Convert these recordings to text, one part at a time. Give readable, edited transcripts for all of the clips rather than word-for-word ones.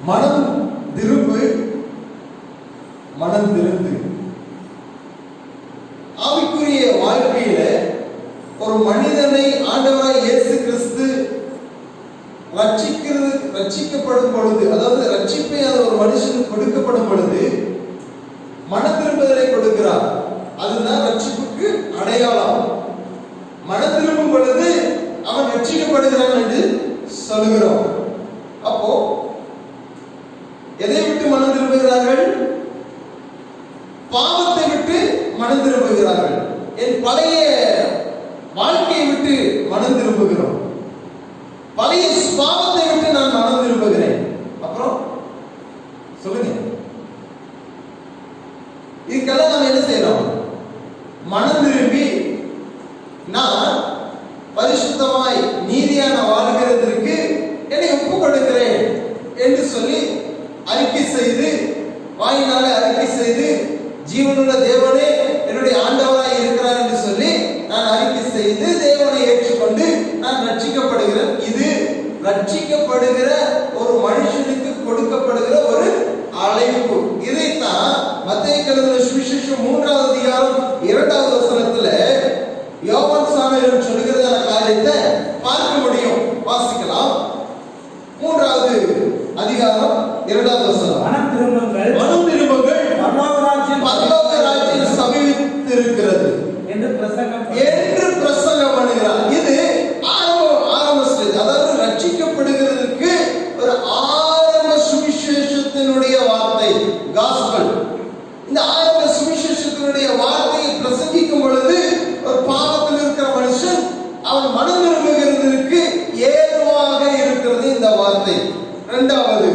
மனம் திரும்பு, மனம் திருந்து. ஆவிக்குரிய வாழ்க்கையில ஒரு மனிதனை ஆண்டவராய் இயேசு கிறிஸ்து ரட்சிக்கப்படும் பொழுது, அதாவது ரட்சிப்பை ஒரு மனுஷனுக்கு கொடுக்கப்படும் பொழுது மன திரும்புதலை கொடுக்கிறார். அதுதான் ரட்சிப்புக்கு அடையாளம். மன திரும்பும் பொழுது அவன் ரட்சிக்கப்படுகிறான் என்று சொல்கிறோம். அப்போ எதை விட்டு மனம் திரும்புகிறார்கள்? பாவத்தை விட்டு மனம் திரும்புகிறார்கள். என் பழைய வாழ்க்கையை விட்டு மனம் திரும்புகிறோம். பழைய பாவத்தை விட்டு நான் மனம் திரும்புகிறேன். அப்புறம் சொல்லுங்க, இதுக்கெல்லாம் நம்ம என்ன செய்யறோம்? மனம் திரும்பி நான் பரிசுத்தமாய் நீதியான வாழ்கிறதற்கு என்னை ஒப்பு கொடுக்கிறேன் என்று சொல்லி அறிக்கை செய்து, வாயினால அறிக்கை செய்து, ஜீவனுள்ள தேவனே என்னுடைய ஆண்டவராய் இருக்கிறார் என்று சொல்லி நான் அறிக்கை செய்து தேவனை ஏற்றுக்கொண்டு நான் ரட்சிக்கப்படுகிறேன். இது ரட்சிக்கப்படுகிற ஒரு மனுஷனுக்கு கொடுக்கப்படுகிற ஒரு அழைப்பு. இதைத்தான் மத்தேயு எழுதின சுவிசேஷம் 3வது அதிகாரம் 2வது வசனத்துல யோவான் சாமியார் சொல்லுகிறதான காரியத்தை பார்க்க முடியும். வாசிக்கலாம். 3வது அதிகாரம் 2வது வசனம். மனம் திரும்புங்கள், மனம் திரும்புங்கள், பரலோக ராஜ்யம் சமீபித்திருக்கிறது என்று பிரசங்கம் பண்ணுகிறார். இது ஆரம்ப ஸ்டேஜ். அதாவது ரட்சிக்கப்படுகிறதுக்கு ஒரு ஆரம்ப சுவிசேஷத்தினுடைய வார்த்தை, காஸ்பல். இந்த ஆரம்ப சுவிசேஷத்தினுடைய வார்த்தையை பிரசங்கிக்கும் பொழுது ஒரு பாவத்தில் இருக்கிற மனுஷன் அவன் மனம் திரும்புகிறதுக்கு ஏதுவாக இருக்கிறது இந்த வார்த்தை. 2வது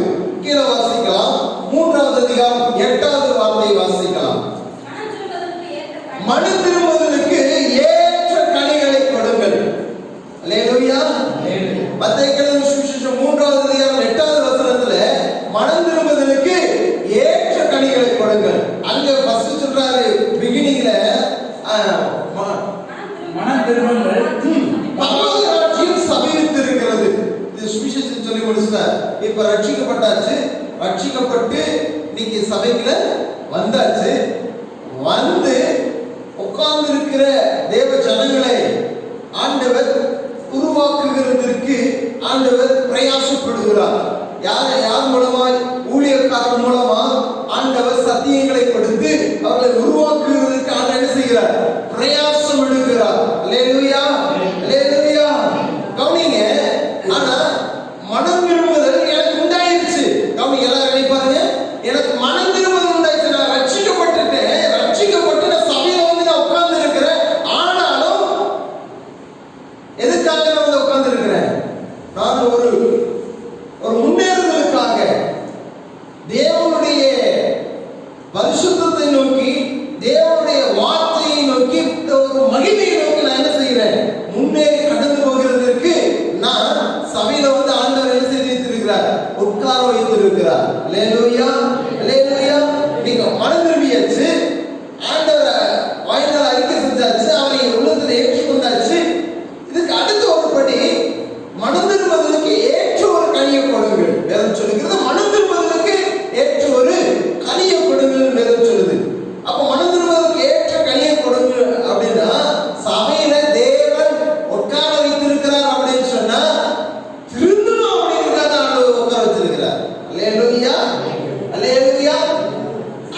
கீழே வாசிக்கலாம். 3வது அதிகாரம் 8வது வார்த்தையை வாசிக்கலாம். மனம் திரும்புவதற்கு ஏற்ற கனிகளை கொடுங்கள். அல்லேலூயா. மத்தேயு எழுதின சுவிசேஷம் 3வது அதிகாரம் 8வது வசனத்துல மனம் திரும்புவதற்கு ஏற்ற கனிகளை கொடுங்கள். அங்க ஃபர்ஸ்ட் சொல்றாரு பிகினிங்ல மனம் திரும்புங்கள், பரலோக ராஜ்யம் சமீபித்திருக்கிறது. இது சுவிசேஷம் சொல்லி முடிச்சார். இப்ப ரட்சிக்கப்பட்டாச்சு. ரட்சிக்கப்பட்டு இன்னைக்கு சபைக்குள்ள வந்தாச்சு. வந்து உட்கார்ந்து இருக்கிற தேவ ஜனங்களை ஆண்டவர் உருவாக்குகிறதற்கு ஆண்டவர் பிரயாசப்படுகிறார். யார் மூலமாய்? ஊழியக்காரர் மூலமா ஆண்டவர் சத்தியங்களை கொடுத்து அவர்களை உருவாக்குகிறதற்கு ஆண்டவர் என்ன செய்கிறார்? பிரயாசம் எடுக்கிறார். அல்லேலூயா, அல்லேலூயா. கவனிங்க. ஆனா மனம் திரும்புதல் எனக்கு உண்டாயிருச்சு. கவனிங்க, எல்லாரும் நினைப்பாருங்க, எனக்கு மனம் திரும்புதல் உண்டாயிருச்சு, நான் ரட்சிக்கப்பட்டுட்டேன், ரட்சிக்கப்பட்டு நான் சபையில வந்து நான் உட்கார்ந்து இருக்கிறேன். ஆனாலும் எதுக்காக நான் வந்து உட்கார்ந்து இருக்கிறேன்? நான் ஒரு முன்னேறுதலுக்காக, தேவனுடைய பரிசுத்தத்தை நோக்கி, தேவனுடைய வார்த்தையை நோக்கி, ஒரு மகிமையை நோக்கி நான் என்ன செய்கிறேன்? முன்னேறி கடந்து போகிறதற்கு நான் சபையில வந்து ஆண்டவர் என்ன செய்து வைத்திருக்கிறார்? உட்கார வைத்திருக்கிறார். அல்லேலூயா, அல்லேலூயா. நீங்க மனம் திரும்பியாச்சு, ஆண்டவரை வாயினால அறிக்கை செஞ்சாச்சு, அவரை உள்ளத்துல ஏற்றுக்கொண்டாச்சு. இதுக்கு அடுத்த ஒரு படி மனம் திரும்புவதற்கு ஏற்ற ஒரு கனியை கொடுங்கள். வேதம் சொல்லுகிறது மனம் திரும்புவதற்கு ஏற்ற ஒரு கனியை கொடுங்கள் வேதம் சொல்லுது. அப்ப மனம் திரும்புவதற்கு ஏற்ற கனியை கொடுங்க அப்படின்னா சபையில தேவன் உட்கார வைத்திருக்கிறார் அப்படின்னு சொன்னா திருந்தணும் அப்படிங்கிறத ஆண்டவர் உட்கார வச்சிருக்கிறார். அல்லேலூயா, அல்லேலூயா.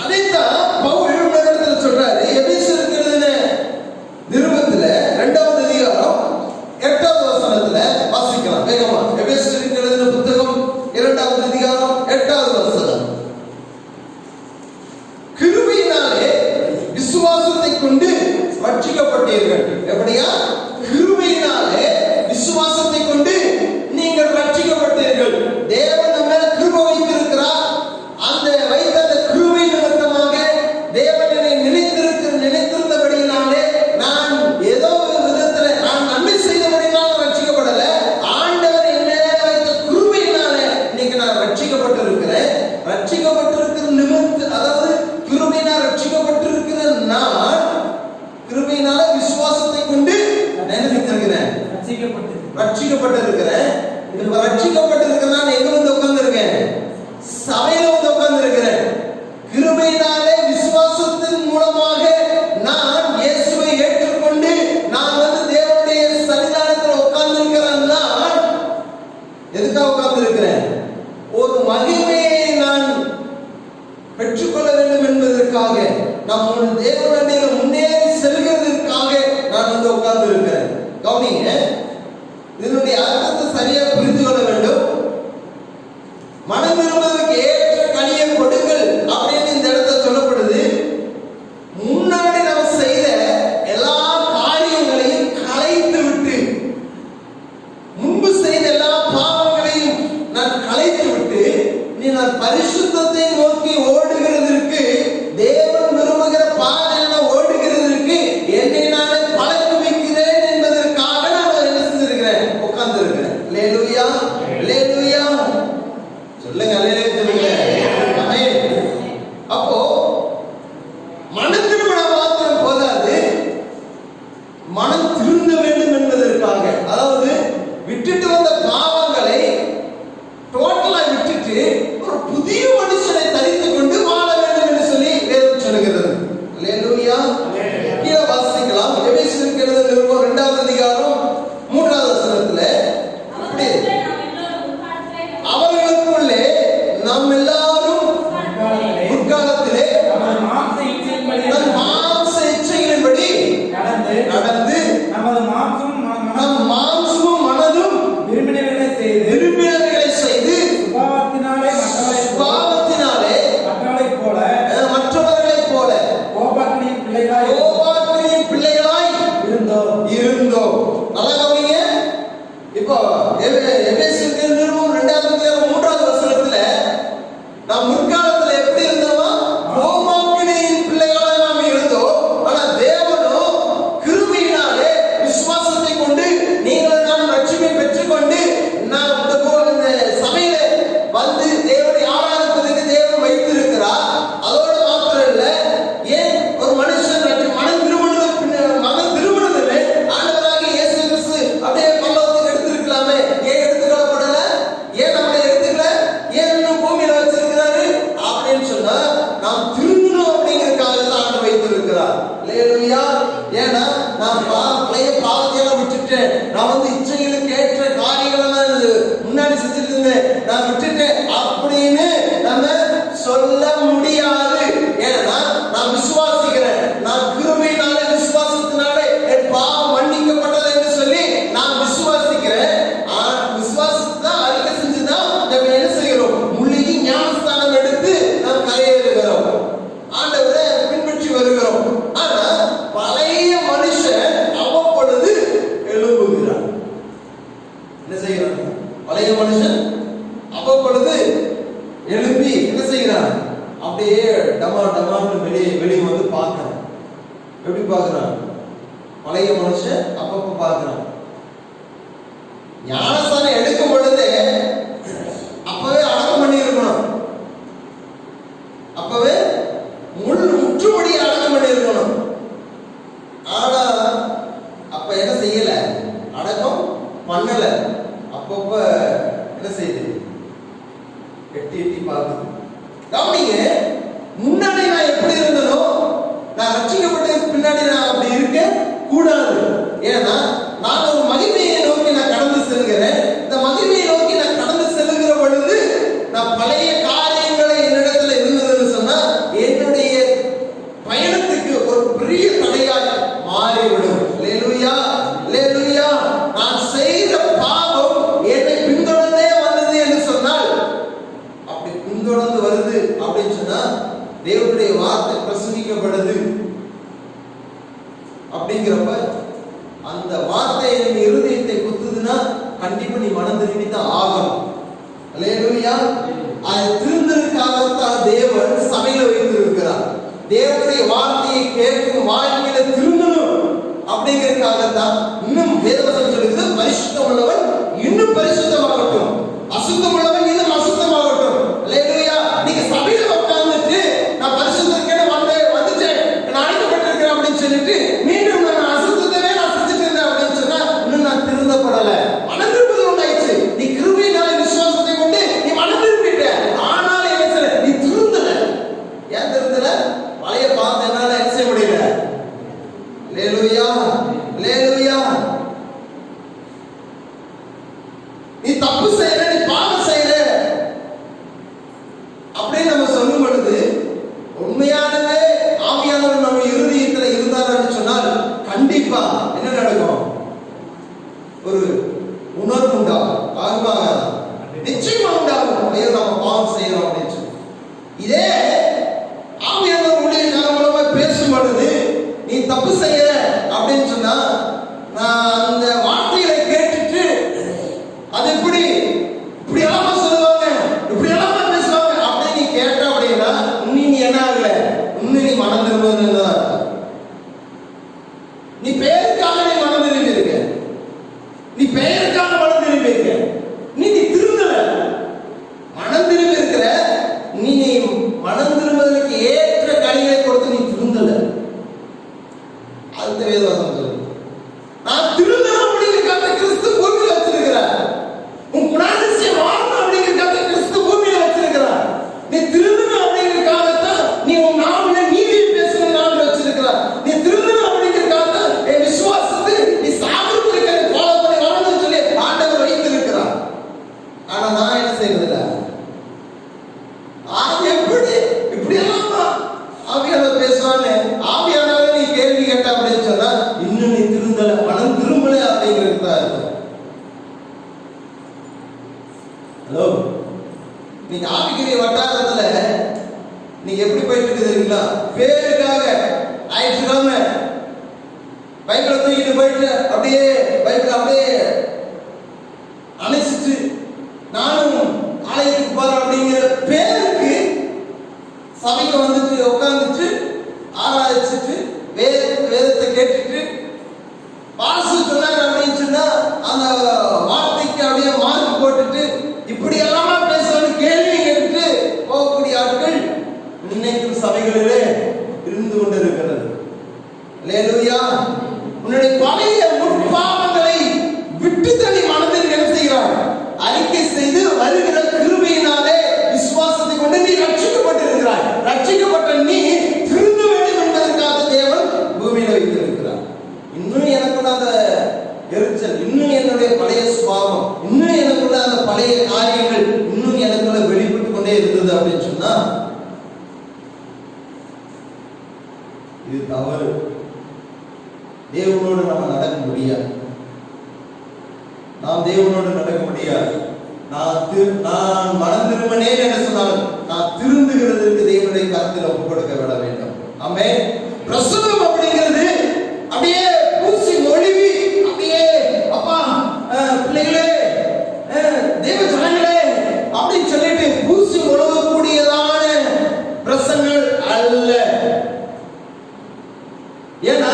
அதைத்தான் பவுல் உலகத்தில் சொல்றாரு. எபேசியருக்கு எழுதின நிருபத்துல 2வது அதிகாரம் 8வது வசனத்துல வாசிக்கலாம் வேகமா. எபேசியருக்கு எழுதின புத்தகம் 2வது அதிகாரம் 8வது வசனம். கிருபையினாலே விசுவாசத்தை கொண்டு ரட்சிக்கப்பட்டீர்கள். எப்படியா? கிருபையினாலே விசுவாசத்தை கொண்டு நீங்கள் ரட்சிக்கப்பட்டீர்கள். தேவன் நம்ம மேல கிருபை வைத்திருக்கிறார். அந்த வைத்த அந்த கிருபை நிமித்தமாக தேவன் என்னை நினைத்திருந்தபடியினாலே நான் ஏதோ ஒரு விதத்துல நான் நன்மை செய்தபடினால ரட்சிக்கப்படல. ஆண்டவர் என் மேல வைத்த கிருபையினாலே இன்னைக்கு நான் ரட்சிக்கப்பட்டிருக்கிறேன். ரட்சிக்கப்பட்டிருக்கிற நிமித்தம், அதாவது கிருபையினால் ரட்சிக்கப்பட்டிருக்கிற நான் கிருபையினால விசுவாசத்தை கொண்டு ரட்சிக்கப்பட்டிருக்கிறேன். இப்ப ரட்சிக்கப்பட்டிருக்கிறேன், நான் எங்க வந்து உட்கார்ந்திருக்கேன்? சபையில வந்து உட்கார்ந்திருக்கிறேன். கிருபையினாலே விசுவாசத்தின் மூலமாக நான் இயேசுவை ஏற்றுக்கொண்டு நான் வந்து தேவனுடைய சன்னிதானத்தில் உட்கார்ந்திருக்கிறேன்னா எதுக்காக உட்கார்ந்திருக்கிறேன்? ஒரு மகிமையை நான் பெற்றுக்கொள்ள வேண்டும் என்பதற்காக, நம் தேவனுடைய முன்னேறி செல்கிறதற்காக நான் வந்து உட்கார்ந்து இருக்கிறேன். கவனிங்க, இதனுடைய அர்த்தத்தை சரியா புரிந்து கொள்ள வேண்டும். மனம் திரும்புவதற்கு ஏற்ற கனியை கொடுங்கள் அப்படின்னு இந்த இடத்துல சொல்லப்படுது. முன்னாடி நம்ம செய்த எல்லா காரியங்களையும் களைத்து விட்டு, முன்பு செய்த எல்லா பாவங்களையும் நான் களைத்து விட்டு, நீ நான் பரிசுத்தத்தை நோக்கி ஓடுகிறதற்கு, தேவன் விரும்புகிற பாதையில ஓடுகிறதற்கு என்னை நானே பழக்குவிக்கிறேன் என்பதற்காக நான் என்ன செஞ்சிருக்கிறேன்? உட்கார்ந்து இருக்கிறேன். அல்லேலூயா, அல்லேலூயா சொல்லுங்க, அல்லேலூயா சொல்லுங்க. ஆமென். அப்போ மனம் திரும்ப மாத்திரம் போதாது, மனம் திருந்த வேண்டும் என்பதற்காக, அதாவது விட்டுட்டு வந்த பாவங்களை டோட்டலா விட்டுட்டு ஒரு புதிய மனுஷனை தரித்துக் கொண்டு வாழ வேண்டும் என்று சொல்லி வேதம் சொல்லுகிறது. அல்லேலூயா. கீழே வாசிக்கலாம். எபேசியருக்கு எழுதின நிருபம் 2வது அதிகாரம் 3வது வசனத்துல அவர்களுக்குள்ளே நாம் எல்லாரும் முற்காலத்திலே நம் மாம்ச இச்சைகளின்படி நடந்து நம் மாம்சமும் மனதும் விரும்பினவைகளை செய்து சுபாவத்தினாலே மற்றவர்களைப் போல கோபாக்கினியின் பிள்ளைகளாய் இருந்தோம். நல்லா கவனிங்க. இப்போ எபேசியருக்கு நிருபம் 2வது அதிகாரம் 3வது வசனத்துல நாம் முற்காலத்துல எப்படி இருந்தோமா? கோபாக்கினியின் பிள்ளைகளாய் நாம் இருந்தோம். ஆனா தேவனோ கிருபையினாலே விசுவாசத்தை கொண்டு நீங்கள் நாம் ரட்சிப்பை பெற்றுக்கொண்டு நாம் இந்த சபையில வந்து தேவனை ஆராதிப்பதற்கு தேவன் வைத்திருக்கிறார். அதோட மாத்திரம் இல்ல, ஏன் ஒரு மனுஷன் மனம் திருமணதில்லை ஆண்டவராகிய இயேசு கிறிஸ்து அப்படியே பரலோகத்துக்கு எடுத்திருக்கலாமே, ஏன் எடுத்துக்கொள்ளப்படல? ஏன் நம்மளை எடுத்துக்கல? ஏன் இன்னும் பூமியில வச்சிருக்கிறாரு அப்படின்னு சொன்னா நாம் திரும்பணும் அப்படிங்கிறதுக்காக தான் ஆண்டு வைத்திருக்கிறார். அல்லேலூயா. ஏன்னா நான் பழைய பாவத்தையெல்லாம் விட்டுட்டேன், நான் வந்து இச்சைகளுக்கு ஏற்ற காரியங்களை முன்னாடி செஞ்சுட்டு இருந்தேன், நான் விட்டுட்டேன் அப்படின்னு நம்ம சொல்ல முடியாது. ஏன்னா நான் விசுவாசிக்கிறேன், நான் கிருபையினாலே விசுவாசத்தினாலே என் பாவம் மன்னிக்கப்பட்டது என்று சொல்லி நான் விசுவாசிக்கிறேன். விசுவாசத்தை அறிக்கை செஞ்சுதான் நம்ம என்ன செய்கிறோம்? முழுகி ஞானஸ்தானம் எடுத்து நாம் கரையேறுகிறோம், ஆண்டவரை பின்பற்றி வருகிறோம். ஆனா பழைய மனுஷன் அவ்வப்பொழுது எழும்புகிறான். என்ன செய்கிறான்? பழைய மனுஷன் அவ்வப்பொழுது எழுப்பி என்ன செய்கிறான்? அப்படியே டமான்னு வெளியே வந்து பார்க்கிறான். எப்படி பார்க்கிறான்? பழைய மனுஷன் அப்பப்ப பார்க்கிறான். ஞானஸ்தானம் எடுக்கும் பொழுதே அப்பவே அடக்கம் பண்ணி இருக்கணும், அப்பவே முற்றுமுடி அடக்கம் பண்ணி இருக்கணும். ஆனா அப்ப என்ன செய்யல? அடக்கம் பண்ணல. அப்பப்ப என்ன செய்யுது? எட்டி பார்க்குது. கவனிங்க, முன்னாடி நான் எப்படி இருந்தனோ, நான் ரட்சிக்கப்பட்ட பின்னாடி நான் அப்படி இருக்க கூடாது. ஏன்னா நான் ஒரு மகிமையை நோக்கி நான் கடந்து செல்கிறேன். இந்த மகிமையை நோக்கி நான் கடந்து செல்கிற பொழுது நான் பழைய காரியங்களை என்னிடத்துல இருந்ததுன்னு சொன்னா என்னுடைய பயணத்துக்கு ஒரு பெரிய தடையாக மாறிவிடும். அல்லேலூயா, அல்லேலூயா. நான் செய்த பாவம் என்னை பின்தொடர்ந்தே வந்தது என்று சொன்னால், அப்படி பின்தொடர்ந்து வருது அப்படின்னு சொன்னா தேவனுடைய வார்த்தை பிரசங்கிக்கப்படுது அப்படிங்கிறப்ப அந்த வார்த்தை என் இருதயத்தை குத்துதுன்னா கண்டிப்பா நீ மனம் திரும்பி தான் ஆகணும். அல்லேலூயா. அது திருந்ததுக்காகத்தான் தேவன் சபையில வைத்திருக்கிறார். தேவனுடைய வார்த்தையை கேட்கும் வாழ்க்கையில திருந்தணும் அப்படிங்கிறதுக்காகத்தான் இன்னும் வேதவசனம் சொல்லுகிறது, பரிசுத்தம் உள்ளவன் இன்னும் பரிசுத்தமாகட்டும், அசுத்தம் உள்ளவன் இன்னும் அசுத்தமாகட்டும். அல்லேலூயா. நீங்க சபையில உட்கார்ந்துட்டு நான் பரிசுத்தத்துக்கு வந்துட்டேன், நான் அழைக்கப்பட்டிருக்கிறேன் அப்படின்னு சொல்லிட்டு மீண்டும் நான் அசுத்தத்தவே நான் செஞ்சுட்டு இருந்தேன் அப்படின்னு சொன்னா இன்னும் நான் திருந்தப்படல. மனம் திரும்புதல் ஒன்றாயிடுச்சு. நீ ஒரு உணர்வு உண்டாகும். ஆகுமாக நிச்சயமா உண்டாகும். ஐயோ நம்ம பாவம் செய்யறோம் அப்படின்னு சொல்லி. இதே ஆவியானவர் ஊழியக்காரன் மூலமா பேசும் பொழுது நீ தப்பு செய்யற அப்படின்னு சொன்னா நான் அந்த வார்த்தைகளை கேட்டுட்டு அது இப்படி எல்லாம் சொல்லுவாங்க, இப்படி எல்லாம் பேசுவாங்க அப்படின்னு நீ கேட்ட அப்படின்னா இன்னும் நீ என்ன ஆகல, இன்னும் நீ மனம் திரும்புவது. நீ பெயருக்காக நீ மனம் திரும்பி இருக்க, நீ பெயருக்காக மனம் திரும்பி இருக்க, நீ திருந்தல. மனம் திரும்பி இருக்கிற நீ மனம் திரும்புவதற்கு ஏற்ற கனிகளை கொடுத்து நீ திருந்தல. அடுத்த வேதவாசம் சொல்லுங்க, நான் திருந்தணும் அப்படிங்கிறக்காக கிறிஸ்து பூமியில வச்சிருக்கிறார். உன் குணாதிசயம் வாழணும் அப்படிங்கிறக்காக கிறிஸ்து பூமியில வச்சிருக்கிறார். நீ திருந்தணும் அப்படிங்கிறக்காகத்தான் நீ உன் நாவில நீதியை பேசுகிற நாவில வச்சிருக்கிறார். நீ திருந்தணும் அப்படிங்கிறக்காக என் விசுவாசத்தை நீ சாகுறதுக்கு ஃபாலோ பண்ணி வாழணும்னு சொல்லி ஆண்டவர் வைத்திருக்கிறார். ஆனா நான் என்ன செய்யறதில்ல. எப்படி இப்படி எல்லாம் ஆவியானவர் பேசுவான்னு ஆவியானவர் நீ கேள்வி கேட்ட அப்படின்னு சொன்னா இன்னும் நீ திருந்தல, மனம் திரும்பல அப்படிங்கிறது தான் இருக்கும். ஹலோ, நீங்க ஆவிக்குரிய வட்டாரத்துல நீங்க எப்படி போயிட்டு இருக்கு தெரியுங்களா? பேருக்காக ஆயிடுச்சுக்காம பைக்ல தூக்கிட்டு போயிட்டு அப்படியே பைக்ல அப்படியே அணைச்சிட்டு நானும் ஆலயத்துக்கு போறேன் அப்படிங்கிற பேருக்கு சபைக்கு வந்துட்டு உட்காந்துட்டு ஆராய்ச்சிட்டு வேதத்தை கேட்டுட்டு பாசு சொன்னாங்க அப்படின்னு சொன்னா அந்த வார்த்தைக்கு அப்படியே மார்க் போட்டுட்டு இப்படி எல்லாமே பேசணும் கேள்வி கேட்டுட்டு போகக்கூடிய ஆட்கள் இன்னைக்கு சபைகளிலே இருந்து கொண்டிருக்கிறது. அல்லேலூயா. உன்னுடைய பழைய முற்பாவங்களை விட்டு தனி மனதில் என்ன செய்கிறார்? அறிக்கை செய்து வருகிற கிருபையினாலே விசுவாசத்தை கொண்டு நீ ரட்சிக்கப்பட்டிருக்கிறாய். ரட்சிக்கப்பட்ட நீ திருந்த வேண்டும் என்பதற்காக தேவன் பூமியில வைத்திருக்கிறார். இன்னும் எனக்குள்ள அந்த எரிச்சல், இன்னும் என்னுடைய பழைய சுபாவம், இன்னும் எனக்குள்ள அந்த பழைய காரியங்கள் இன்னும் எனக்குள்ள வெளிப்பட்டு கொண்டே இருந்தது அப்படின்னு சொன்னா இது தவறு. தேவனோடு நம்ம நடக்க முடியாது. நாம் தேவனோடு நடக்க முடியாது. நான் மனம் திரும்பினேன் என்று சொன்னாலும் நான் திருந்துகிறதற்கு தேவனுடைய கருத்தில் ஒப்பு கொடுக்க விட வேண்டும். ஆமென். பிரசவம் அப்படிங்கிறது அப்படியே பூசி மொழிவி அப்படியே அப்பா பிள்ளைகளே தேவ ஜனங்களே அப்படின்னு சொல்லிட்டு பூசி ஒழுகக்கூடியதான பிரசங்கள் அல்ல. ஏன்னா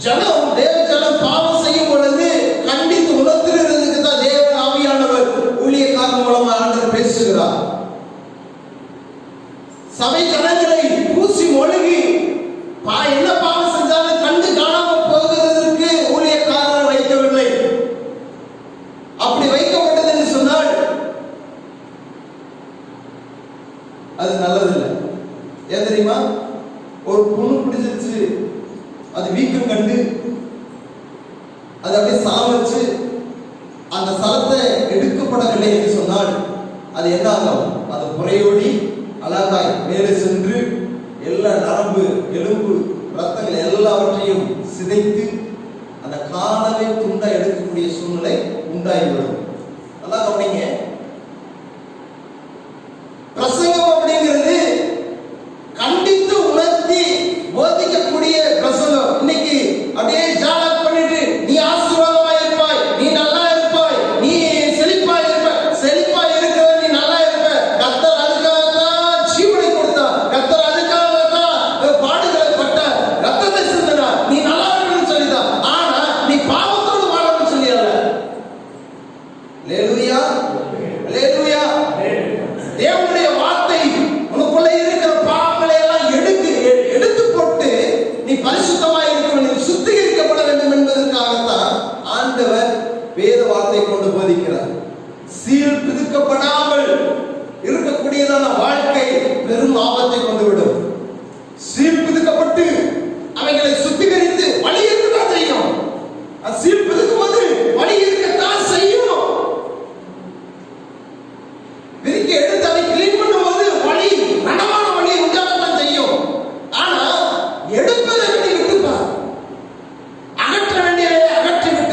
ஜனம் தேவ ஜனம் பாவம் செய்யும் பொழுது கண்டித்து உணர்த்துகிறதுக்கு தான் தேவன் ஆவியானவர் ஊழியக்காரன் மூலமா ஆண்டவர் பேசுகிறார். சபை ஜனங்களை பூசி மொழிகி என்ன பாவம் செஞ்சாலும் கண்டு காணாம போகிறதற்கு ஊழியக்காரர் வைக்கவில்லை. அப்படி வைக்கப்பட்டது என்று சொன்னால் அது நல்லதில்லை. ஏன் தெரியுமா? ஒரு புண்ணு பிடிச்சிருச்சு, அது வீக்கம் கண்டு அது அப்படியே சாமச்சு அந்த சலத்தை எடுக்கப்படவில்லை என்று சொன்னால் அது என்ன ஆகும்? அது புறையோடி அழகாய் மேலே சென்று எல்லா நரம்பு எலும்பு ரத்தங்கள் எல்லாவற்றையும் சிதைத்து அந்த காலவே துண்டா எடுக்கக்கூடிய சூழ்நிலை உண்டாகிவிடும். நல்லா கவனிங்க. பிரசங்கம் அப்படிங்கிறது கண்டித்து உணர்த்தி போதிக்கக்கூடிய பிரசங்கம். இன்னைக்கு அப்படியே ஜாலக் பண்ணிட்டு நீ ஆசீர்வாதமாய் இருப்பாய், நீ நல்லா இருப்பாய், நீ செழிப்பாய் இருப்பாய், செழிப்பாய் இருக்கிற நீ நல்லா இருப்ப. கர்த்தர் அதுக்காகத்தான் ஜீவனை கொடுத்தார், கர்த்தர் அதுக்காகத்தான் பாடுகளை பட்டார், ரத்தத்தை சிந்தினார், நீ நல்லா இருக்கணும்னு சொல்லிதான். ஆனா நீ பாவத்தோடு வாழணும்னு சொல்லியல்ல. அல்லேலூயா, அல்லேலூயா. தேவனுடைய வார்த்தை உனக்குள்ள இருக்கிற பாவங்களை எல்லாம் எடுத்து போட்டு நீ பரிசுத்தமாய் இருக்க வேண்டும், சுத்திகரிக்கப்பட வேண்டும் என்பதற்காகத்தான் ஆண்டவர் வேத வார்த்தை கொண்டு போதிக்கிறார். சீர்பிதுக்கப்படாமல் இருக்கக்கூடியதான வாழ்க்கை பெரும் ஆபத்தை கொண்டுவிடும். சீர்பிதுக்கப்பட்டு அவைகளை சுத்திகரித்து வழி இருக்கத்தான் செய்யும். சீர்பிதுக்கும் போது வழி இருக்கத்தான் செய்யும். விரிக்க எடுத்து அதை கிளீன் பண்ணும்போது வழி நடமான வழி உண்டாகத்தான் செய்யும். ஆனா எடுப்பதை விட்டுப்பார், அகற்ற வேண்டியதை அகற்றி விட்டு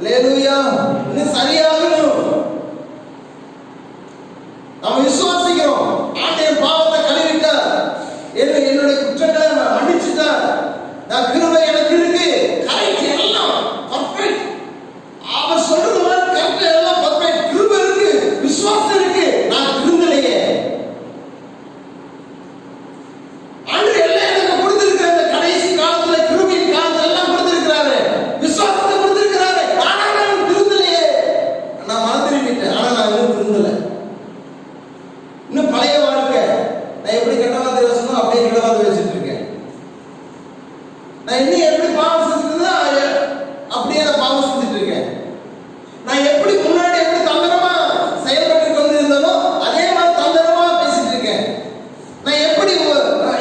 அல்லேலூயா. இன்னும் சரியாகணும். நாம் விசுவாசிக்கிறோம். ஆண்டவர் பாவத்தை கழுவிட்டார், என்னுடைய குற்றங்களை மன்னிச்சுட்டார், நான் கிருபை எனக்கு இருக்கு, கரெக்ட், எல்லாம் பர்ஃபெக்ட். அவர் சொல்றது மாதிரி கரெக்ட், எல்லாம் பர்ஃபெக்ட். கிருபை இருக்கு, விசுவாசம் இருக்கு, நான் திருந்தலையே. ஆண்டவர் எல்லாம் எனக்கு கொடுத்திருக்கிறார். இந்த கடைசி காலத்துல கிருபையின் காலத்துல எல்லாம் கொடுத்திருக்கிறாரு, விசுவாசத்தை கொடுத்திருக்கிறாரு. ஆனா நான் திருந்தலையே. நான் மறந்துவிட்டேன், ஆனா நான் இன்னும் திருந்தலை. இன்னும் பழைய வாழ்க்கை, நான் எப்படி கெட்டவாத யோசனோ அப்படியே கெட்டவாத யோசிச்சுட்டு இருக்கேன். நான் இன்னும் எப்படி பாவம் செஞ்சுட்டு அப்படியே நான் பாவம் செஞ்சுட்டு இருக்கேன். நான் எப்படி முன்னாடி எப்படி தந்திரமா செயல்பட்டு கொண்டு இருந்தனோ அதே மாதிரி தந்திரமா பேசிட்டு இருக்கேன். நான் எப்படி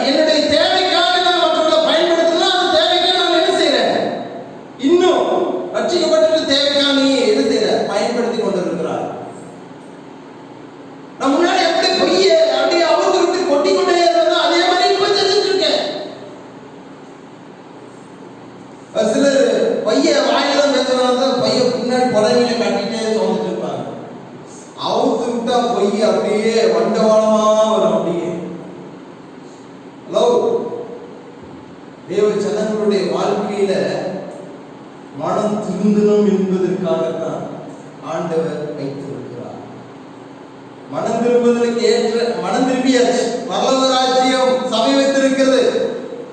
என்னுடைய தேவைக்காக நான் மற்றவர்களை பயன்படுத்தினா அந்த தேவைக்காக நான் என்ன செய்யறேன்? இன்னும் ரட்சிக்கப்பட்டு தேவைக்காக நீ என்ன செய்யற? பயன்படுத்தி கொண்டு இருக்கிறார். நான் முன்னாடி எப்படி பொய்ய அப்படியே அவுத்து விட்டு கொட்டி கொண்டே இருந்தோ அதே மாதிரி இப்ப செஞ்சுட்டு இருக்கேன். சிலர் பைய வாயில பேசுறாங்க, பைய பின்னாடி புடவையில கட்டிட்டே சொல்லிட்டு இருப்பாங்க. அவுத்து விட்டா பொய் அப்படியே வண்டவாளமா வரும். அப்படியே ஹலோ, தேவ ஜனங்களுடைய வாழ்க்கையில மனம் திருந்தணும் என்பதற்காகத்தான் ஆண்டவர் வைத்திருக்கிறார். மனம் திரும்புவதற்கு ஏற்ற மனம் திரும்பியாச்சு. பரலோக ராஜ்யம் சபை வைத்திருக்கிறது.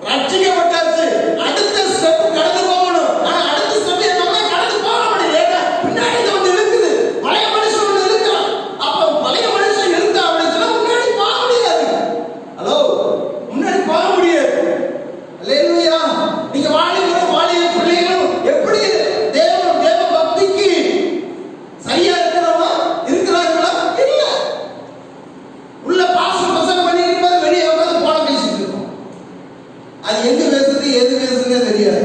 ரட்சிக்கப்பட்டாச்சு. அடுத்த ஸ்டெப் கடந்து போகணும். ஆனா அடுத்த ஸ்டெப் நம்ம கடந்து போக முடியல. பின்னாடி வந்து இருக்குது. பழைய மனுஷன் வந்து இருக்கான். அப்ப பழைய மனுஷன் இருந்தா அப்படின்னா முன்னாடி போக முடியாது. ஹலோ, முன்னாடி போக முடியாது. அல்லேலூயா. நீங்க வாலிப பிள்ளைகளும் எப்படி தேவ பக்திக்கு சரியா இருக்கிறவங்க இருக்கிறார்களா? இல்ல. உள்ள பாசம் பசங்க பண்ணிட்டு போது வெளியே உட்காந்து போன பேசிட்டு இருக்கோம். அது எங்க பேசுறது எது பேசுறதுன்னே தெரியாது.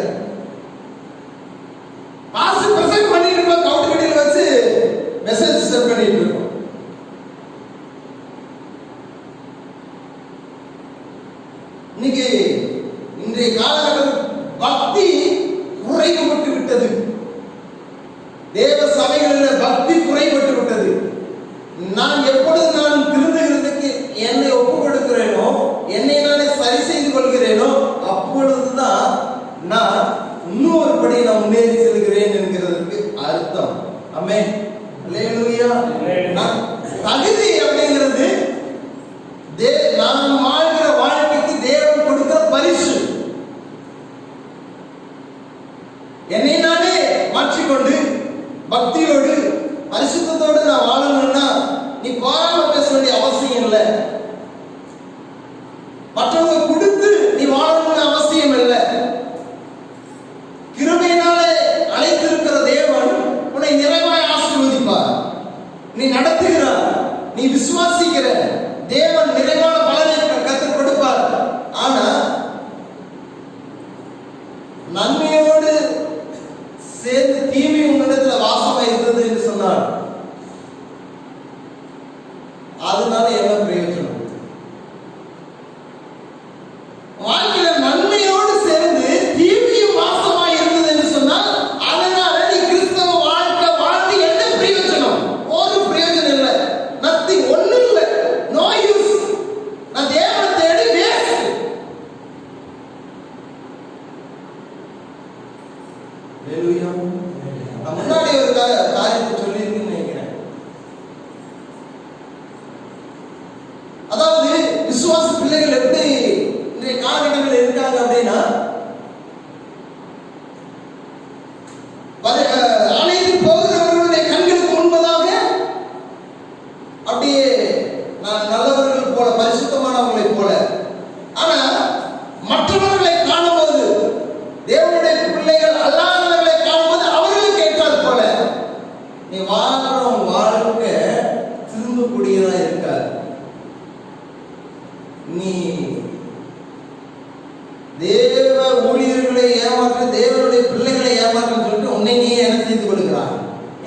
பாசம் பசங்க பண்ணிட்டு போது கவுண்ட் கட்டில வச்சு மெசேஜ் சென்ட் பண்ணிட்டு இருக்கோம். இன்னைக்கு இன்றைய காலகட்டத்தில் பக்தி குறைவுபட்டு விட்டது. தேவ சபைகளில் பக்தி குறைபட்டு விட்டது. நான் எப்பொழுது நான் திருந்துகிறதுக்கு என்னை ஒப்புக் கொடுக்கிறேனோ, என்னை நானே சரி செய்து கொள்கிறேனோ, அப்பொழுதுதான் நான் இன்னொரு படி நான் முன்னேறி செல்கிறேன் என்கிறதுக்கு அர்த்தம். ஆமென். அல்லேலூயா. தகுதி அப்படிங்கிறது நான் வாழ்கிற வாழ்க்கைக்கு தேவன் கொடுக்கிற பரிசு. என்னை நானே மாற்றிக்கொண்டு பக்தியோடு பரிசுத்தத்தோடு நான் வாழணும்னா நீ பாராம பேச வேண்டிய அவசியம் இல்லை. மற்றவங்க கொடுத்து நீ வாழணும்னு அவசியம் இல்லை. கிருபையினாலே அழைத்திருக்கிற தேவன் உன்னை நிறைவாய் ஆசீர்வதிப்பார். நீ நடத்துகிறார், நீ விசுவாசிக்கிற தேவன் நிறைவான பலனை கற்றுக் கொடுப்பார். ஆனா நன்மையோடு சேர்ந்து தீமை உன்னிடத்தில் வாசமா இருந்தது என்று சொன்னார். அதனால என்ன பிரயோஜனம்? வாழ்க்கையில நன்மையோடு சேர்ந்து தீமையும் வாசமா இருந்தது என்று சொன்னால் அதனால நீ கிறிஸ்தவ வாழ்க்கை வாழ்ந்து என்ன பிரயோஜனம்? ஒரு பிரயோஜனம் இல்லை. நத்திங், ஒண்ணு இல்லை. No use. நான் தேவனை தேடி வேஸ்ட். ஹalleluya. நான் முன்னாடி ஒரு காரியத்தை சொல்லியிருக்கேன்னு நினைக்கிறேன். அதாவது விசுவாச பிள்ளைகள் எப்படி இன்றைய காலகட்டங்களில் இருக்காங்க அப்படின்னா, ஆலயத்தில் போகிறவர்களுடைய கண்களுக்கு முன்பதாக அப்படியே நல்லவர்கள் போல, பரிசுத்தமானவர்களை போல, ஆனா மற்றவர்களை காணும்போது, தேவனுடைய பிள்ளைகள் அல்லாதவர்களை காணும்போது அவர்களுக்கு ஏற்றால் போல நீ வாழ்ற வாழ்க்கை திரும்பக்கூடியதா இருக்காது. நீ தேவ ஊழியர்களை ஏமாற்ற, தேவனுடைய பிள்ளைகளை ஏமாற்ற சொல்லிட்டு உன்னை நீ என்ன செய்து கொள்கிறாய்?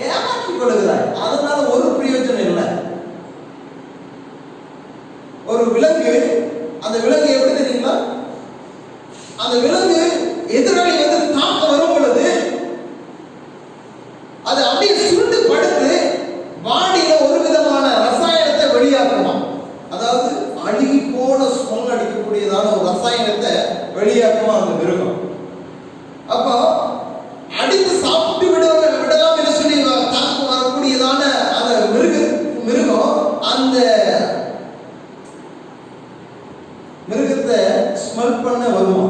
ஏமாற்றிக் கொள்கிறாய். அதனால ஒரு பிரயோஜனம் இல்லை. ஒரு விலங்கு, அந்த விலங்கு எப்படி தெரியுங்களா? அந்த விலங்கு எதிராளி வந்து தாக்க வரும் பொழுது அது அப்படியே சுருண்டு படுத்து பாடியில ஒரு விதமான ரசாயனத்தை வெளியாக்குமா. அதாவது அழுகி போன ஸ்மெல் அடிக்கக்கூடியதான ஒரு ரசாயனத்தை வெளியாக்குமா அந்த மிருகம். அப்போ அடித்து சாப்பிட்டு விடலாம் என்று சொல்லி தாக்கு வரக்கூடியதான அந்த மிருகம் அந்த மிருகத்தை ஸ்மெல் பண்ண வருமா.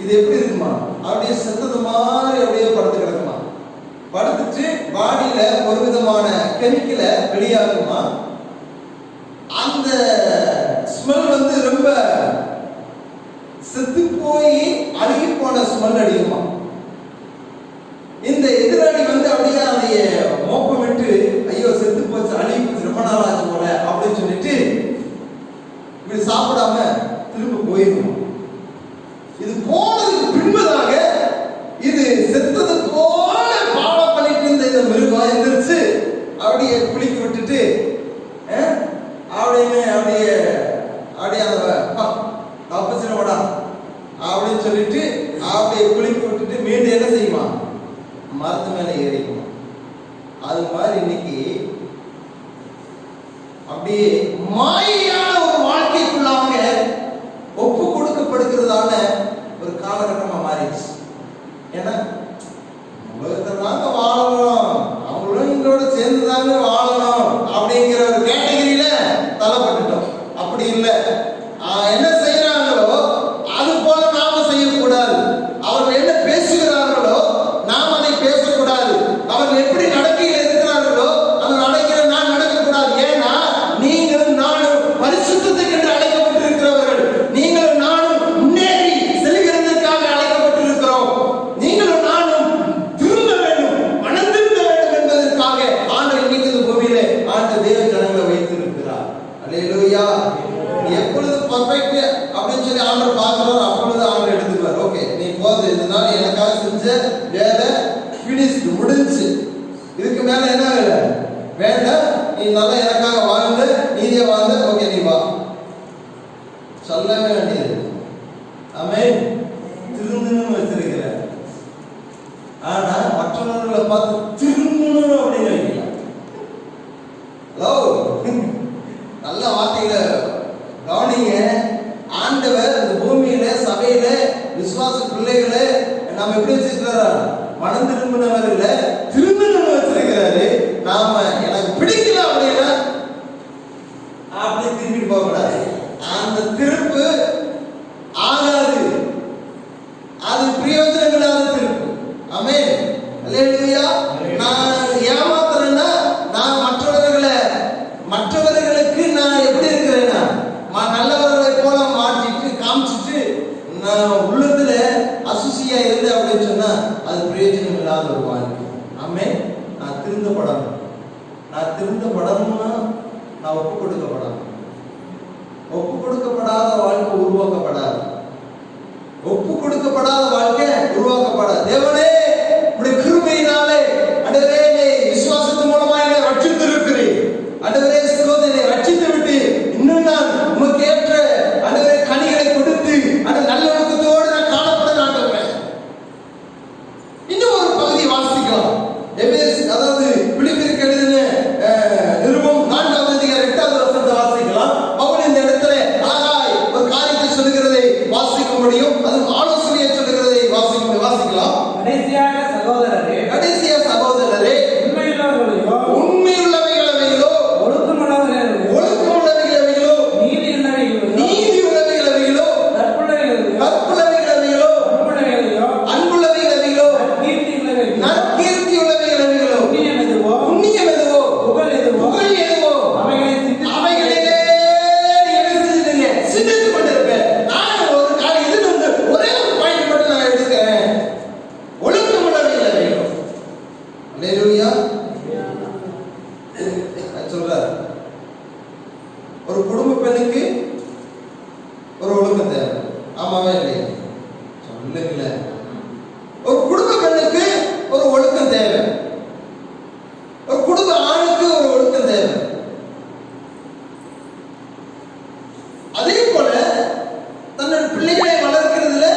இது எப்படி இருக்குமா, அப்படியே செத்தது மாதிரி அப்படியே படுத்து கிடக்குமா. படுத்துட்டு பாடியில ஒரு விதமான கெமிக்கலை வெளியாகுமா. அந்த ஸ்மெல் வந்து ரொம்ப செத்து போய் அழுகி போன ஸ்மெல் அடிக்குமா. இந்த எதிராளி வந்து அப்படியே அதைய மோப்பமிட்டு ஐயோ செத்து போச்சு, அழுகி போச்சு, ரொம்ப நாள் ஆச்சு போல அப்படின்னு சொல்லிட்டு இப்படி சாப்பிடாம திரும்ப போயிடும். இது போனதுக்கு பின்பதாக இது செத்தது போல பாவம் பண்ணிட்டு இருந்த இந்த மிருகம் எந்திரிச்சு அப்படியே குளிக்க விட்டுட்டு அப்படியே அந்த தப்பிச்சிடமாடா அப்படின்னு சொல்லிட்டு அப்படியே குளிக்க விட்டுட்டு மீண்டும் என்ன செய்யுமா, மரத்து மேல ஏறிக்குமா. அது மாதிரி இன்னைக்கு அப்படியே மாயான ஒரு வாழ்க்கைக்குள்ளாக ஒப்பு கொடுக்கப்படுகிறதான ஒரு காலகட்டமா மாறிடுச்சு. ஏன்னா உலகத்தை தாங்க வாழணும், அவங்களும் எங்களோட சேர்ந்து தாங்க வாழணும் அப்படிங்கிற ஒரு கேட்டகரியில தள்ளப்பட்டுட்டோம். அப்படி இல்லை, என்ன செய்யறாங்களோ அது போல நாம செய்யக்கூடாது. அவர்கள் என்ன பேசுகிறார்களோ நாம் அதை பேசக்கூடாது. அவர்கள் எப்படி நடக்கையில் இருக்கிறார்களோ அந்த நடக்கையில நான் நடக்கக்கூடாது. ஏன்னா நீங்களும் நானும் பரிசுத்தத்துக்கு என்று அழைக்கப்பட்டிருக்கிறவர்கள். நீங்களும் நானும் முன்னேறி செல்கிறதுக்காக அழைக்கப்பட்டிருக்கிறோம். நீங்களும் நானும் திருந்த வேண்டும், மனம் திருந்த வேண்டும் என்பதற்காக ஆண்டவர் இன்னைக்கு இந்த பூமியில ஆண்டு தேவ ஜனங்களை வைத்திருக்கிறார். அல்லேலூயா. எப்பொழுது பர்ஃபெக்ட் அப்படின்னு சொல்லி ஆண்டவர் பார்க்கிறார், அப்பொழுது ஆண்டவர் எடுத்துக்குவார். ஓகே, நீ போது, இதனால எனக்காக செஞ்ச வேலை ஃபினிஷ்டு, முடிஞ்சு. இதுக்கு மேல என்ன வேலை வேண்டாம், நீ நல்லா எனக்காக வாழ்ந்து நீதியா வாழ்ந்த, ஓகே நீ வா, சொல்லவே வேண்டியது. ஆமென். திருந்தணும் வச்சிருக்கிற, ஆனா மற்றவர்களை பார்த்து திருந்தணும் அப்படின்னு வைக்கலாம். ஹலோ, நல்ல வார்த்தைகளை கவனிங்க. ஆண்டவர் இந்த பூமியில சபையில விசுவாச பிள்ளைகளை நம்ம எப்படி வச்சிருக்கிறாரா, மனம் திரும்பினவர்களை திரும்பணும் வச்சிருக்கிறாரு. நாம எனக்கு பிடிக்கல அப்படின்னா அப்படி திரும்பிட்டு போக கூடாது. அந்த திருப்பு ஆகாது, அது பிரயோஜனம் இல்லாத திருப்பு. ஆமென். அல்லேலூயா. நான் ஏமாத்துறேன்னா நான் மற்றவர்களுக்கு நான் எப்படி இருக்கிறேன்னா நல்லவர்களை போல மாற்றிட்டு காமிச்சிட்டு நான் உள்ளத்துல அசுசியா இருந்து அப்படின்னு சொன்னா அது பிரயோஜனம் இல்லாத ஒரு வாழ்க்கை. ஆமென். நான் திருந்தப்படணும். நான் திருந்தப்படணும்னா நான் ஒப்பு கொடுக்கப்படணும். ஒப்பு கொடுக்கப்படாத வாழ்க்கை உருவாக்கப்படாது. ஒப்பு கொடுக்கப்படாத வாழ்க்கை உருவாக்கப்படாது. தேவனே உம்முடைய கிருபையினாலே ஆண்டவரே விசுவாசத்தின் மூலமா என்னை ரட்சித்திருக்கிறீர். ஆண்டவரே சகோதரனை ரட்சித்து விட்டு இன்னும் நான் உமக்கு ஏற்ற ஆண்டவரே கனிகளை கொடுத்து அந்த நல்லொழுக்கத்தோடு நான் காணப்பட ஆண்டவரே. இன்னும் ஒரு பகுதி வாசிக்கலாம். அதாவது பிலிப்பியருக்கு எழுதின நிருபம் 4வது அதிகாரம் 8வது வசனத்தை வாசிக்கலாம். பவுல் இந்த இடத்துல அழகாய் ஒரு காரியத்தை சொல்லுகிறதை வாசிக்க முடியும். அது ஆலோசனையை சொல்லுகிறதை வாசிக்கலாம். கடைசியா சகோதரரே உண்மையுள்ளவைகளோ ஒழுக்கமுள்ளவைகளோ நீதி உள்ளவைகளோ கற்புள்ளவைகளோ அன்புள்ளவைகளோ நற்கீர்த்தி உள்ளவைகளோ புண்ணியம் எதுவோ புகழ் எதுவோ அவைகளே சிந்தித்து கொண்டிருப்பேன். நான் ஒரு காரியம் இது வந்து ஒரே ஒரு பாயிண்ட் மட்டும் நான் எடுக்கிறேன். ஒழுக்கமுள்ளவைகளோ. அல்லேலூயா. சொல்றார், ஒரு குடும்ப பெண்ணுக்கு ஒரு ஒழுக்கம் தேவை. ஆமாவே இல்லையா? சொல்லுங்கள. ஒரு குடும்ப பெண்ணுக்கு ஒரு ஒழுக்கம் தேவை. ஒரு குடும்ப ஆணுக்கு ஒரு ஒழுக்கம் தேவை. அதே போல தன்னோட பிள்ளைகளை வளர்க்கிறதுல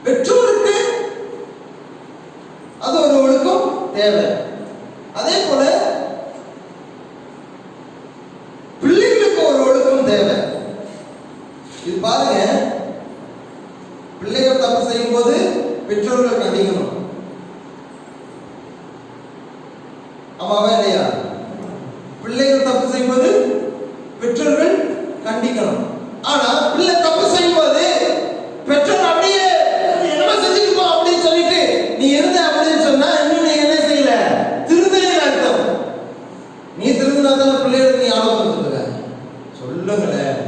பெற்றோருக்கு அது ஒரு ஒழுக்கம் தேவை. அதே போல பிள்ளைகளுக்கு ஒரு ஒழுக்கம் தேவை. இது பாருங்க, பிள்ளைகள் தப்பு செய்யும் போது பெற்றோர்கள் கண்டிக்கணும். ஆமாவா இல்லையா? பிள்ளைகள் தப்பு செய்யும்போது பெற்றோர்கள் கண்டிக்கணும். ஆனா பிள்ளை தப்பு செய்யும்போது பெற்றோர் அப்படியே என்னமா செஞ்சுட்டு அப்படின்னு சொல்லிட்டு நீ இருந்த அப்படின்னு சொன்னா இன்னும் நீ என்ன செய்யல, திருந்தலைன்னு அர்த்தம். நீ திருந்தினா தான் பிள்ளைகளுக்கு நீ ஆலோசனை சொல்லுங்களேன்.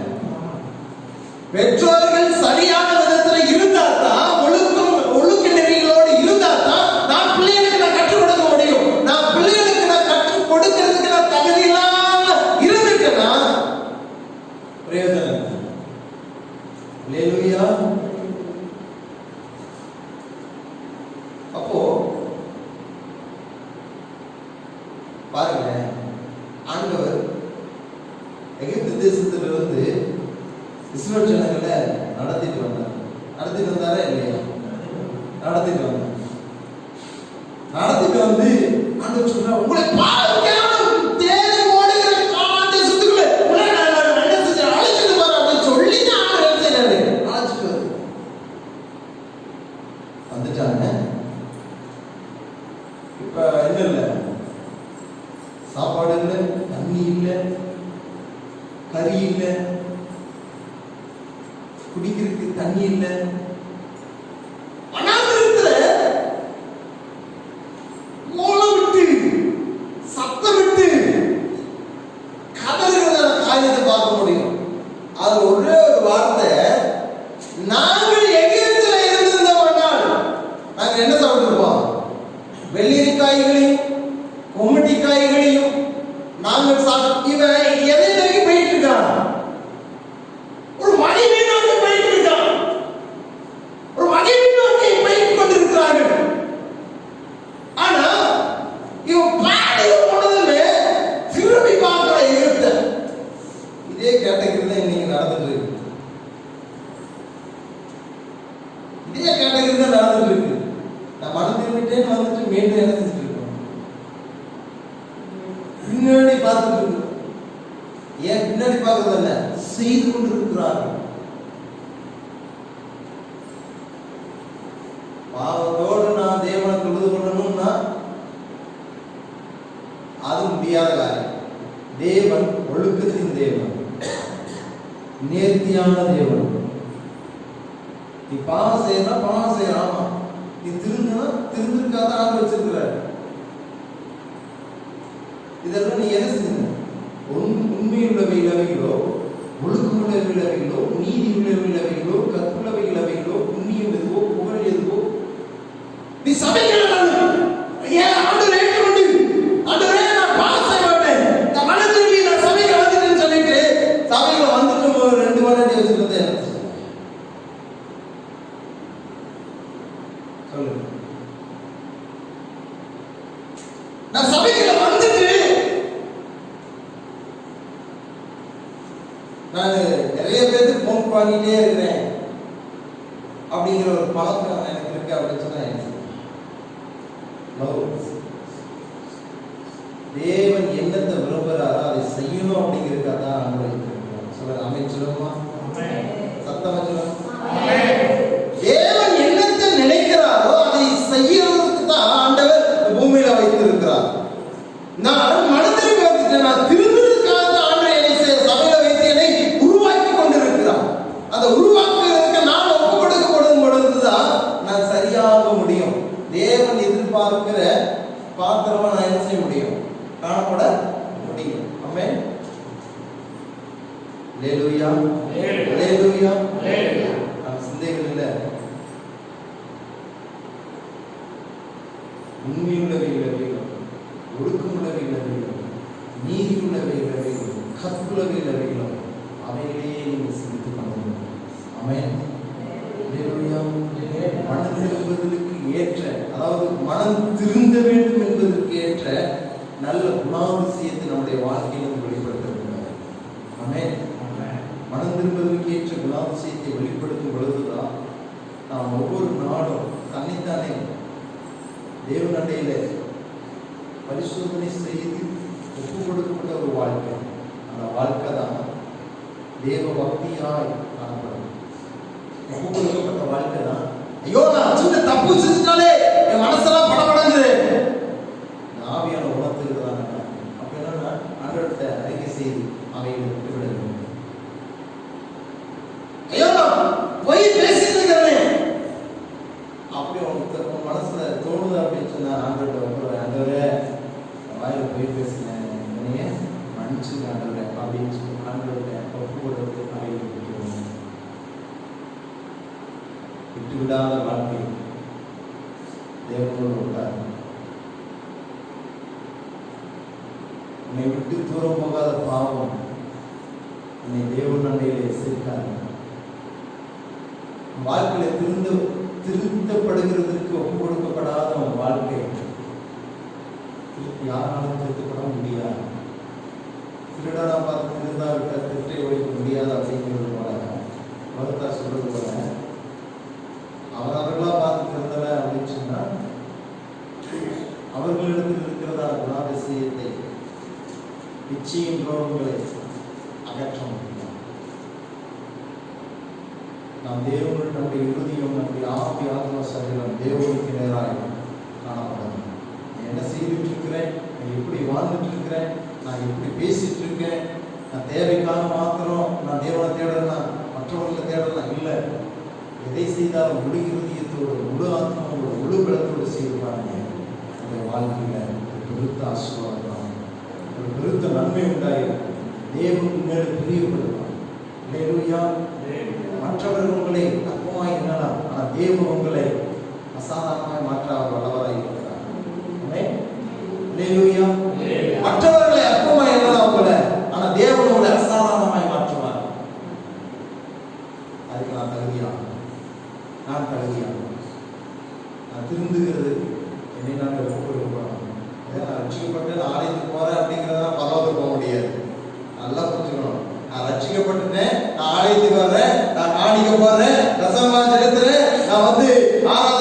பெற்றோர்கள் சரியான விதத்துல இருந்தா தான், ஒழுக்க நெறிகளோடு இருந்தா தான் நான் பிள்ளைகளுக்கு நான் கற்றுக் கொடுக்க முடியும். நான் பிள்ளைகளுக்கு நான் கற்றுக் கொடுக்கிறதுக்கு நான் தகுதி இல்லாம இருந்துட்டேன்னா பிரயோஜனம் இல்லை. அல்லேலூயா. அப்போ பாருங்க, ஆண்டவர் எகிப்து தேசத்திலிருந்து இஸ்ரவேல் ஜனங்களை நடத்திட்டு வந்தாரா இல்லையா? நடத்திட்டு வந்து ஆண்டவர் சொல்றார், உங்களை பாவம் தேடி ஓடுகிற கானான் தேசத்துக்குள்ள உங்களை நான் என்ன செஞ்சேன், அழைச்சிட்டு வர அப்படின்னு சொல்லி ஆண்டவர் என்ன செய்றாரு, அழைச்சிட்டு வந்துட்டாங்க. இப்ப என்ன இல்ல, சாப்பாடு இல்லை, தண்ணி இல்லை, கறி இல்லை, குடிக்கிறதுக்கு தண்ணி இல்லை. அனாந்திரத்துல ஓலம் விட்டு சத்தம் விட்டு கதறுகிற காரியத்தை பார்க்க முடியும். அது ஒரே ஒரு வார்த்தை, நாங்கள் எகிப்துல இருந்திருந்தோம்னால் நாங்கள் என்ன சாப்பிட்டுருப்போம், வெள்ளரிக்காய்களையும் கொம்மட்டிக்காய்களையும் நாங்கள் சாப்பிட்டு. இவன் எதை நோக்கி போயிட்டு இருக்கான், ஒரு மனைவி நோக்கி போயிட்டு இருக்கான், ஒரு மனைவி நோக்கி போயிட்டு கொண்டிருக்கிறார்கள். ஆனா இவன் பாடி போனதுமே திரும்பி பார்க்கிற எகிப்த. இதே கேட்டகரி தான் இன்னைக்கு நடந்துட்டு இருக்கு. இதே கேட்டகரி தான் நடந்துட்டு இருக்கு. நான் மனம் திரும்பிட்டேன்னு வந்துட்டு மீண்டும் என்ன செஞ்சுட்டு இருக்கோம், பின்னாடி பார்த்துட்டு இருக்கோம். ஏன் பின்னாடி பார்க்கறதில்ல, செய்து கொண்டிருக்கிறார்கள். பாவத்தோடு நான் தேவனை தொழுது கொள்ளணும்னா அது முடியாத காரியம். தேவன் ஒழுக்கத்தின் தேவன், நேர்த்தியான தேவன். நீ பாவம் செய்யணும், பாவம் செய்யலாம். நீ திருந்தனா திருந்திருக்காத ஆள் வச்சிருக்கிறார். இதெல்லாம் நீ என்ன செஞ்ச, உண்மையுள்ளவைகளோ, ஒழுக்கமுள்ளவைகளோ, நீதி உள்ளவைகளோ, கற்புள்ளவைகளோ, புண்ணியம் எதுவோ, புகழ் எதுவோ நீ சபைகள் ஏன் ஆண்டவரே ஏற்றுக்கொண்டு, ஆண்டவரே நான் பாவம் செய்ய மாட்டேன், நான் மன திரும்பி நான் சபைக்கு வந்துட்டேன்னு சொல்லிட்டு சபையில வந்துட்டு ஒரு 2 மணி நேரம் வச்சிருந்தேன். சொல்லு, நான் சபைக்குள்ள வந்துட்டு நான் நிறைய பேருக்கு போன் பண்ணிட்டே இருக்கிறேன் அப்படிங்கிற ஒரு பழக்கம் எனக்கு இருக்கு அப்படின்னு சொன்னா தேவன் என்னத்தை விரும்புகிறாரோ அதை செய்யணும் அப்படிங்கிறதுக்காக தான் அனுபவித்திருக்கிறார். சொல்ல அமைச்சருமா, சத்தமா சொல்லுங்க. தேவன் என்னத்தை நினைக்கிறாரோ அதை செய்யறதுக்கு தான் ஆண்டவர் பூமியில வைத்திருக்கிறார். நான் மனதிற்கு வந்துட்டேன், நான் திரும்புறதுக்காக ஆண்டவர் என்னை சபையில வைத்து என்னை உருவாக்கி கொண்டிருக்கிறார். அந்த உருவாக்குறதுக்கு நான் ஒப்பு கொடுக்கப்படும் பொழுதுதான் நான் சரியாக முடியும். தேவன் எதிர்பார்க்கிற பாத்திரமா நான் என்ன செய்ய முடியும், காணப்பட முடியும். ஆமென். அல்லேலூயா, அல்லேலூயா. நான் சிந்தைகள் இல்லை, உண்மையுள்ளவைகளோ, ஒழுக்கமுள்ளவைகளோ, நீதியுள்ளவைகளோ, கற்புள்ளவைகளோ அவைகளே நீங்கள் சிந்தித்துக் கொள்ள. ஆமென். அல்லேலூயா. மனம் திரும்புவதற்கு ஏற்ற, அதாவது மனம் திருந்த வேண்டும் என்பதற்கு ஏற்ற நல்ல குணாதிசயத்தை நம்முடைய வாழ்க்கையில் வெளிப்படுத்த வேண்டும். ஆமென். மனம் திரும்புவதற்கு ஏற்ற குணாதிசயத்தை வெளிப்படுத்தும் பொழுதுதான் நாம் ஒவ்வொரு நாளும் தன்னைத்தானே தேவன் அண்டையில பரிசோதனை செய்து ஒப்பு கொடுக்கப்பட்ட ஒரு வாழ்க்கை. அந்த வாழ்க்கை தான் தேவ பக்தியாய் காணப்படும். ஒப்பு கொடுக்கப்பட்ட வாழ்க்கை தான். ஐயோ நான் சின்ன தப்பு செஞ்சுட்டாலே என் மனசெல்லாம் படபடங்குது. ஆவியான உணர்த்துகிறதான அப்ப என்னன்னா ஆண்டவர்கிட்ட அறிக்கை செய்து அவைகளை விட்டுவிட வேண்டும். ஐயோ போய் பேசிட்டு இருக்கிறேன் அப்படி உன் மனசுல தோணுது அப்படின்னு சொன்னா ஆண்டவர்கிட்ட ஆண்டவரே வாயில போய் பேசுனேன், என்னைய மன்னிச்சுங்க ஆண்டவரே அப்படின்னு சொல்லி ஆண்டவர்கிட்ட ஒப்பு கொடுத்து அவைகளை விட்டு விடாத வாழ்க்கை தேவனோடு விட்டார். உன்னை விட்டு தூரம் போகாத பாவம் உன்னை தேவன் அண்டையிலே சேர்க்காது. வாழ்க்கையில திருத்தப்படுகிறதுக்கு ஒப்பு கொடுக்கப்படாத வாழ்க்கை யாராலும் திருத்தப்பட முடியாது. திருடனா பார்த்து திருந்தா விட்ட திருட்டை ஒழிக்க முடியாது அப்படிங்கிறது போல மருத்தா சொல்றது போல அவர்களா பார்த்து திருந்தல அப்படின்னு சொன்னா அவர்களிடத்தில் இருக்கிறதா குணாதிசயத்தை நிச்சயம் ரோகங்களை அகற்ற முடியும். நாம் தேவனுடைய நம்முடைய இறுதியும் நம்முடைய ஆவி ஆத்ம சரீரம் தேவனுக்கு நேராக காணப்படும். என்ன செய்துட்டு இருக்கிறேன், நான் எப்படி வாழ்ந்துட்டு இருக்கிறேன், நான் எப்படி பேசிட்டு இருக்கேன், நான் தேவைக்காக மாத்திரம் நான் தேவனை தேடலாம் மற்றவர்களை தேடலாம் இல்லை. எதை செய்தாலும் முழு இருதயத்தோடு முழு ஆத்மாவோடு முழு பலத்தோடு செய்வாங்க. அந்த வாழ்க்கையில பெருத்த ஆசீர்வாதம், ஒரு பெருத்த நன்மை உண்டாயிருக்கும். தேவனுக்கு மேலே பிரியப்படுவான். மற்றவர்கள் உங்களை தப்பமாய் எண்ணலாம், ஆனால் தேவன் உங்களை அசாதாரணமாய் மாற்ற அவர் வல்லவராய் இருக்கிறார். மற்றவர்களை அற்பமாய் எண்ணலாம் உங்களை, ஆனால் தேவன் உங்களை அசாதாரணமாய் மாற்றுவார். அதுக்கு நான் தகுதியாகும். நான் திருந்துகிறது என்னை நான் ஒப்புக்கொடுக்கணும். நான் ரட்சிக்கப்பட்டு நான் ஆலயத்துக்கு போறேன் அப்படிங்கிறத பரவாயில்ல போக முடியாது. நல்லா புரிஞ்சுக்கணும். நான் ரட்சிக்கப்பட்டுட்டேன், நான் ஆலயத்துக்கு வர்றேன், நான் காணிக்க போறேன், ரசமா செலுத்துறேன், நான் ஆராதனை